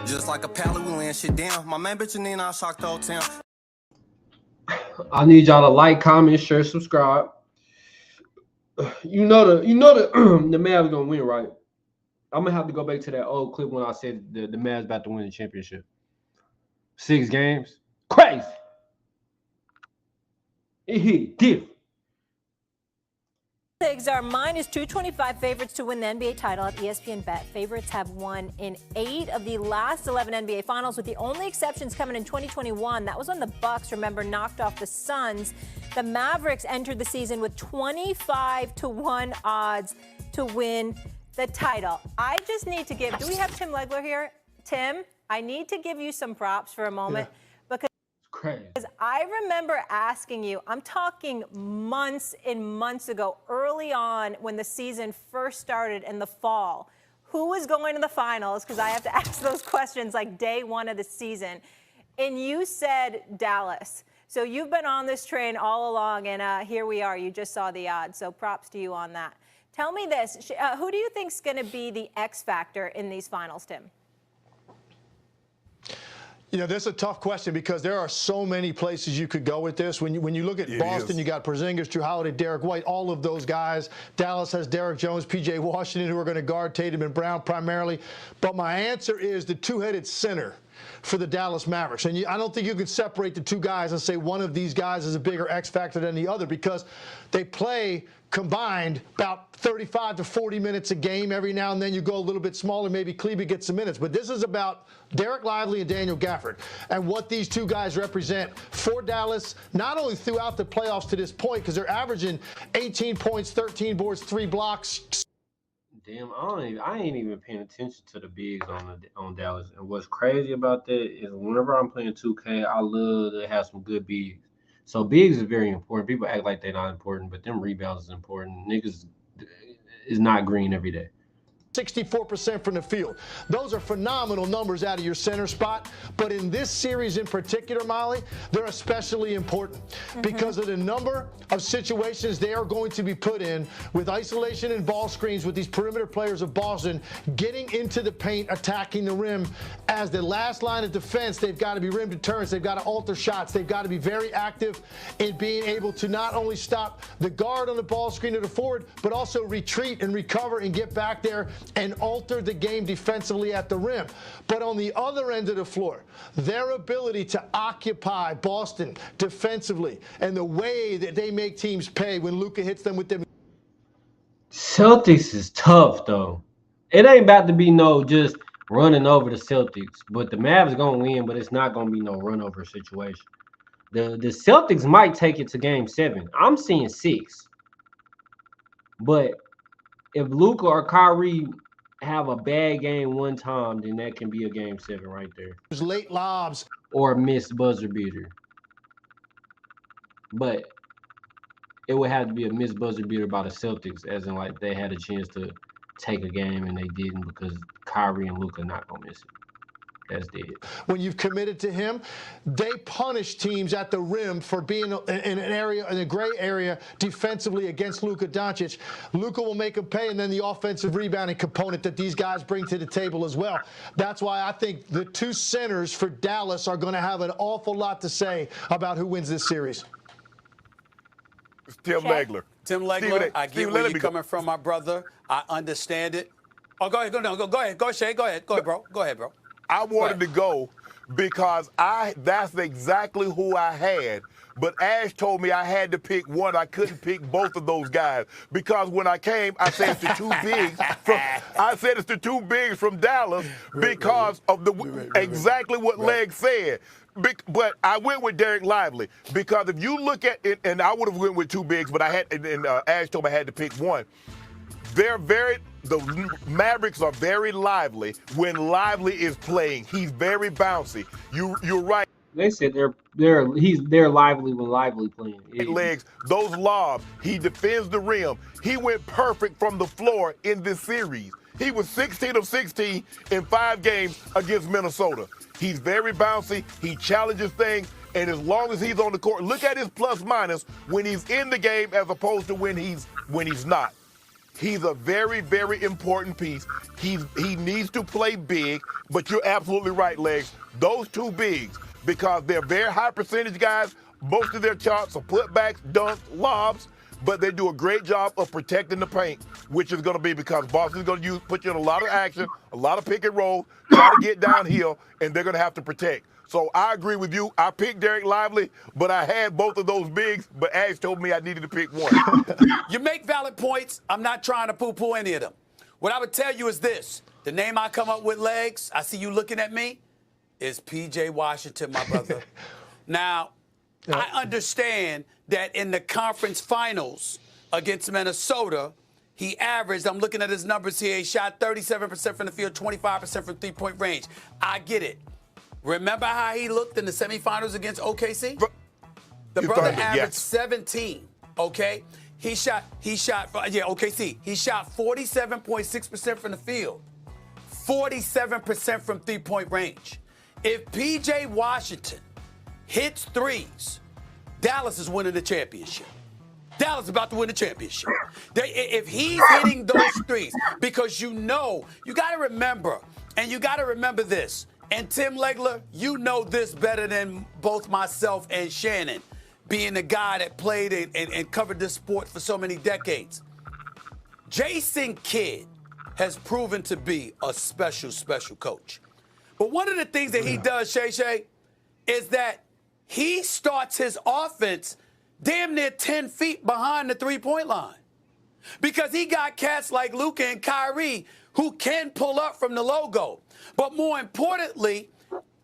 Just like a pallet, we laying shit down. My man bitch and Nina, I shocked the whole town. I need y'all to like, comment, share, subscribe. You know the the Mavs gonna win, right? I'm gonna have to go back to that old clip when I said the Mavs about to win the championship. 6 games, crazy. It hit different. Celtics are -225 favorites to win the NBA title at ESPN Bet. Favorites have won in 8 of the last 11 NBA Finals, with the only exceptions coming in 2021. That was when the Bucks, remember, knocked off the Suns. The Mavericks entered the season with 25-1 odds to win the title. I just need to give, do we have Tim Legler here? Tim, I need to give you some props for a moment. Yeah. Because I remember asking you, I'm talking months and months ago, early on when the season first started in the fall, who was going to the finals? Because I have to ask those questions like day one of the season. And you said Dallas. So you've been on this train all along, and here we are. You just saw the odds. So props to you on that. Tell me this. Who do you think is going to be the X factor in these finals, Tim? You know, that's a tough question because there are so many places you could go with this. When you look at Boston, you got Porzingis, Drew Holiday, Derek White, all of those guys. Dallas has Derek Jones, P.J. Washington, who are going to guard Tatum and Brown primarily. But my answer is the two-headed center for the Dallas Mavericks. And I don't think you can separate the two guys and say one of these guys is a bigger X factor than the other because they play combined about 35 to 40 minutes a game. Every now and then you go a little bit smaller, maybe Klebe gets some minutes. But this is about Derek Lively and Daniel Gafford and what these two guys represent for Dallas, not only throughout the playoffs to this point, because they're averaging 18 points, 13 boards, 3 blocks. Damn, I ain't even paying attention to the bigs on Dallas. And what's crazy about that is whenever I'm playing 2K, I love to have some good bigs. So bigs is very important. People act like they're not important, but them rebounds is important. Niggas is not green every day. 64% from the field. Those are phenomenal numbers out of your center spot. But in this series in particular, Molly, they're especially important because of the number of situations they are going to be put in with isolation and ball screens with these perimeter players of Boston getting into the paint, attacking the rim. As the last line of defense, they've got to be rim deterrents. They've got to alter shots. They've got to be very active in being able to not only stop the guard on the ball screen or the forward, but also retreat and recover and get back there and alter the game defensively at the rim. But on the other end of the floor, their ability to occupy Boston defensively and the way that they make teams pay when Luka hits them with them. Celtics is tough, though. It ain't about to be no just running over the Celtics, but the Mavs going to win, but it's not going to be no run over situation. The Celtics might take it to game 7. I'm seeing 6. But if Luka or Kyrie have a bad game one time, then that can be a game 7 right there. Late lobs. Or a missed buzzer beater. But it would have to be a missed buzzer beater by the Celtics, as in like they had a chance to take a game and they didn't because Kyrie and Luka not going to miss it. That's dead. When you've committed to him, they punish teams at the rim for being in an area, in a gray area defensively against Luka Doncic. Luka will make him pay, and then the offensive rebounding component that these guys bring to the table as well. That's why I think the two centers for Dallas are going to have an awful lot to say about who wins this series. It's Tim Legler. Tim Legler, I get where you're coming from, my brother. I understand it. Oh, go ahead. Go ahead. Go ahead, Shay. Go ahead, bro. Go ahead, bro. I wanted to go because that's exactly who I had. But Ash told me I had to pick one. I couldn't pick both of those guys because when I came, I said it's the two bigs from Dallas because of exactly what Leg said. But I went with Derek Lively because if you look at it, and I would have went with 2 bigs, but I had, and Ash told me I had to pick one. The Mavericks are very lively when Lively is playing. He's very bouncy. You're right. They said they're lively when Lively playing. Legs, those lobs, he defends the rim. He went perfect from the floor in this series. He was 16 of 16 in 5 games against Minnesota. He's very bouncy. He challenges things. And as long as he's on the court, look at his plus minus when he's in the game as opposed to when he's not. He's a very, very important piece. He needs to play big, but you're absolutely right, Legs. Those two bigs, because they're very high percentage guys, most of their charts are putbacks, dunks, lobs, but they do a great job of protecting the paint, which is going to be because Boston's going to put you in a lot of action, a lot of pick and roll, try to get downhill, and they're going to have to protect. So I agree with you. I picked Derek Lively, but I had both of those bigs, but Ash told me I needed to pick one. You make valid points. I'm not trying to poo-poo any of them. What I would tell you is this. The name I come up with, Legs, I see you looking at me, is P.J. Washington, my brother. Now, I understand that in the conference finals against Minnesota, he averaged, I'm looking at his numbers here, he shot 37% from the field, 25% from three-point range. I get it. Remember how he looked in the semifinals against OKC? The brother averaged 17, okay? He shot, OKC. He shot 47.6% from the field, 47% from three-point range. If P.J. Washington hits threes, Dallas is winning the championship. Dallas is about to win the championship. If he's hitting those threes, because you got to remember, and you got to remember this, and Tim Legler, you know this better than both myself and Shannon, being the guy that played and covered this sport for so many decades. Jason Kidd has proven to be a special, special coach. But one of the things that he does, Shay, is that he starts his offense damn near 10 feet behind the three-point line. Because he got cats like Luka and Kyrie who can pull up from the logo. But more importantly,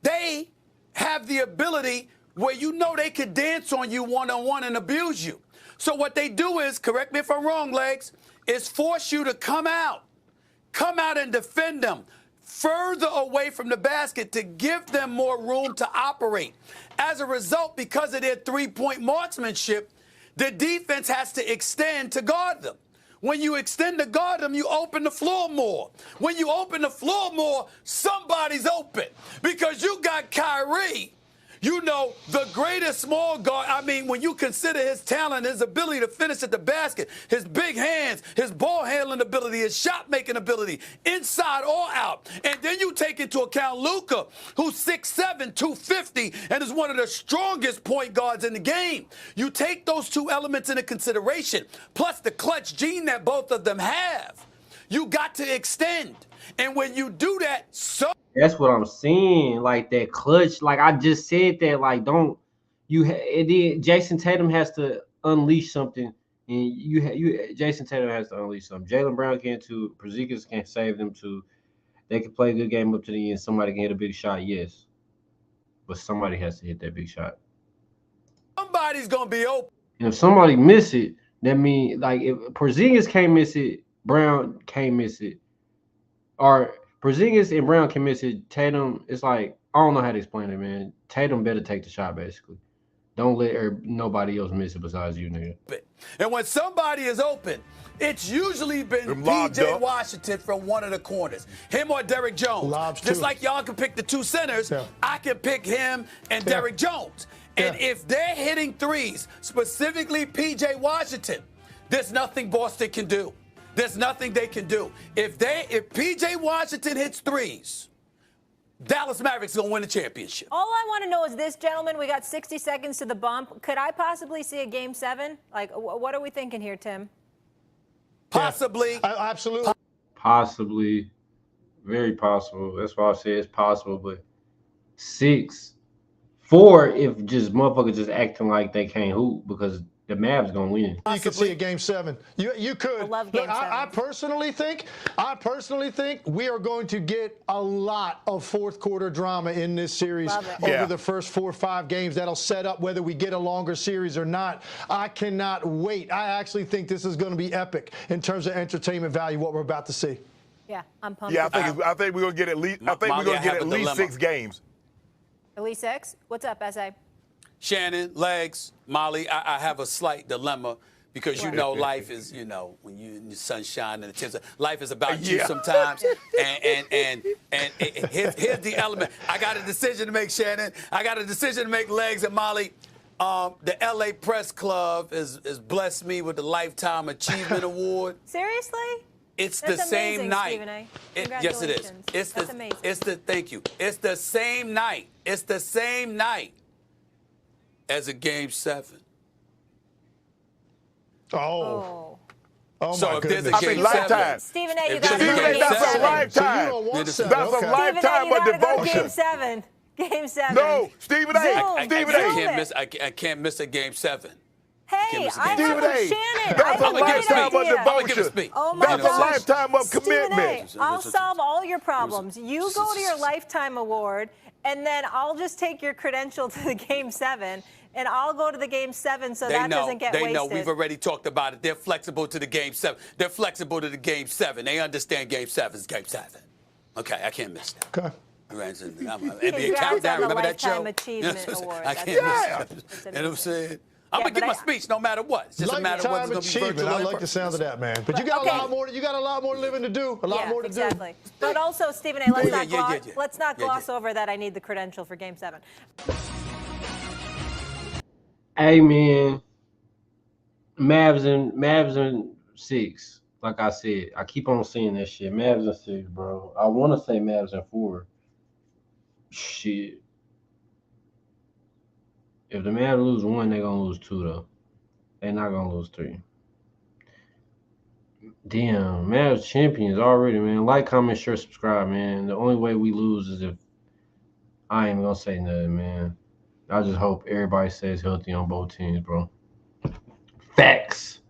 they have the ability where they could dance on you one-on-one and abuse you. So what they do is, correct me if I'm wrong, Legs, is force you to come out and defend them further away from the basket to give them more room to operate. As a result, because of their three-point marksmanship, the defense has to extend to guard them. When you extend to guard them, you open the floor more. When you open the floor more, somebody's open. Because you got Kyrie, the greatest small guard. I mean, when you consider his talent, his ability to finish at the basket, his big hands, his ball handling ability, his shot making ability, inside or out. And then you take into account Luka, who's 6'7", 250, and is one of the strongest point guards in the game. You take those two elements into consideration, plus the clutch gene that both of them have. You got to extend. And when you do that, that's what I'm saying. Like that clutch. Like I just said that. Like Jason Tatum has to unleash something, and Jason Tatum has to unleash something. Jaylen Brown can too. Porzingis can save them too. They can play a good game up to the end. Somebody can hit a big shot, yes, but somebody has to hit that big shot. somebody's gonna be open. And if somebody miss it, that means like if Porzingis can't miss it, Brown can't miss it. Or Porzingis and Brown can miss it. Tatum, it's like, I don't know how to explain it, man. Tatum better take the shot, basically. Don't let nobody else miss it besides you, nigga. And when somebody is open, it's usually been P.J. Washington from one of the corners. Him or Derrick Jones. Just like y'all can pick the two centers, I can pick him and Derrick Jones. And if they're hitting threes, specifically P.J. Washington, there's nothing Boston can do. There's nothing they can do. If P.J. Washington hits threes, Dallas Mavericks going to win the championship. All I want to know is this, gentlemen. We got 60 seconds to the bump. Could I possibly see a Game 7? Like, what are we thinking here, Tim? Possibly. Absolutely. Possibly. Very possible. That's why I say it's possible. But 6, 4, if just motherfuckers just acting like they can't hoop because the Mavs gonna win. You could see a Game 7. You could. I love Game 7. I personally think we are going to get a lot of fourth quarter drama in this series over the first 4 or 5 games. That'll set up whether we get a longer series or not. I cannot wait. I actually think this is going to be epic in terms of entertainment value. What we're about to see. Yeah, I'm pumped. Yeah, I think we're gonna get at least. I think we're gonna get at least 6 games. At least 6. What's up, SA? Shannon, Legs, Molly, I have a slight dilemma because life is, when you in the sunshine and the tears, life is about you sometimes. And here's the element. I got a decision to make, Shannon. I got a decision to make, Legs and Molly. The LA Press Club has blessed me with the Lifetime Achievement Award. Seriously? It's That's the same amazing, night. Stephen A. Yes, it is. Congratulations. That's amazing. Thank you. It's the same night. It's the same night as a Game 7. Oh my So if there's a goodness. Game Lifetime. 7, Stephen A, you If got to there's go a to Game Game That's a 7. lifetime. So you don't want That's seven, a okay. Stephen A, lifetime you of got to go to devotion. Game 7. Game 7. No, Stephen A. Zoom. Stephen Zoom A. it. I can't miss a Game 7. Hey, Miss a I Game have Stephen a A. Shannon. That's I a have a great lifetime of idea. I'm gonna give a devotion. speech. Oh my That's gosh. a lifetime of Stephen A, commitment. I'll solve all your problems. You go to your Lifetime Award, and then I'll just take your credential to the Game 7, and I'll go to the Game 7 so that doesn't get wasted. They know. We've already talked about it. They're flexible to the Game 7. They're flexible to the Game 7. They understand Game 7 is Game 7. Okay, I can't miss that. Okay. NBA Countdown, on the remember that show? Lifetime Achievement Award. I That's can't amazing. miss That's that. You know what I'm amazing. saying? I'm Yeah, gonna give but my speech no matter what. It's just a matter of whether Lifetime it's gonna be achievement. virtual I or like in the sound of person. that, man. But you got Okay. a lot more. You got a lot more living to do. A lot more to exactly. do. But also, Stephen A, let's Yeah. not gloss over that I need the credential for Game 7. Hey man, Mavs and 6. Like I said, I keep on seeing that shit. Mavs and 6, bro. I want to say Mavs and 4. Shit. If the Mavs lose 1, they're gonna lose 2 though. They're not gonna lose 3. Damn, Mavs champions already, man. Like, comment, share, subscribe, man. The only way we lose is if I ain't gonna say nothing, man. I just hope everybody stays healthy on both teams, bro. Facts.